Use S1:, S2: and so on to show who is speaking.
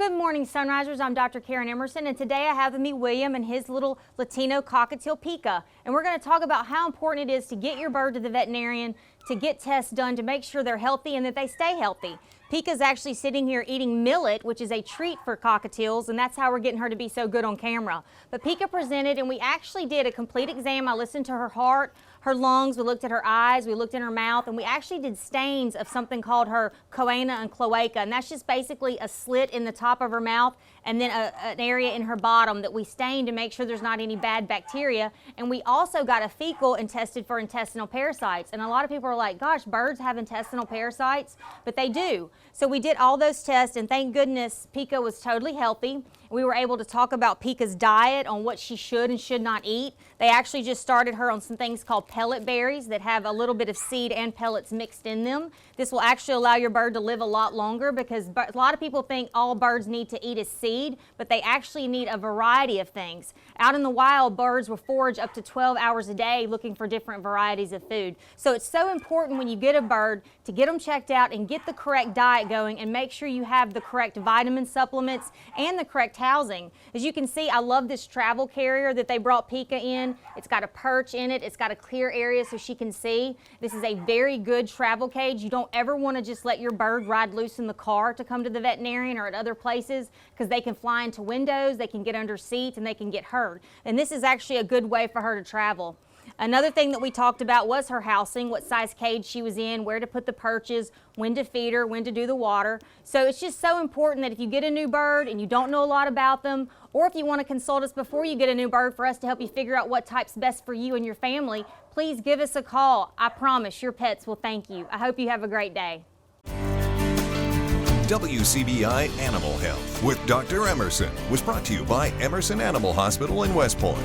S1: Good morning, Sunrisers. I'm Dr. Karen Emerson, and today I have with me William and his little Latino cockatiel Pika. And we're going to talk about how important it is to get your bird to the veterinarian, to get tests done to make sure they're healthy and that they stay healthy. Pika's actually sitting here eating millet, which is a treat for cockatiels, and that's how we're getting her to be so good on camera. But Pika presented, and we actually did a complete exam. I listened to her heart, her lungs, we looked at her eyes, we looked in her mouth, and we actually did stains of something called her choana and cloaca, and that's just basically a slit in the top of her mouth and then an area in her bottom that we stained to make sure there's not any bad bacteria. And we also got a fecal and tested for intestinal parasites. And a lot of people are like, gosh, birds have intestinal parasites, but they do. So we did all those tests, and thank goodness Pika was totally healthy. We were able to talk about Pika's diet, on what she should and should not eat. They actually just started her on some things called pellet berries that have a little bit of seed and pellets mixed in them. This will actually allow your bird to live a lot longer, because a lot of people think all birds need to eat is seed, but they actually need a variety of things. Out in the wild, birds will forage up to 12 hours a day looking for different varieties of food. So it's so important when you get a bird to get them checked out and get the correct diet going and make sure you have the correct vitamin supplements and the correct housing. As you can see, I love this travel carrier that they brought Pika in. It's got a perch in it. It's got a clear area so she can see. This is a very good travel cage. You don't ever want to just let your bird ride loose in the car to come to the veterinarian or at other places, because they can fly into windows, they can get under seats, and they can get hurt. And this is actually a good way for her to travel. Another thing that we talked about was her housing, what size cage she was in, where to put the perches, when to feed her, when to do the water. So it's just so important that if you get a new bird and you don't know a lot about them, or if you want to consult us before you get a new bird for us to help you figure out what type's best for you and your family, please give us a call. I promise your pets will thank you. I hope you have a great day.
S2: WCBI Animal Health with Dr. Emerson was brought to you by Emerson Animal Hospital in West Point.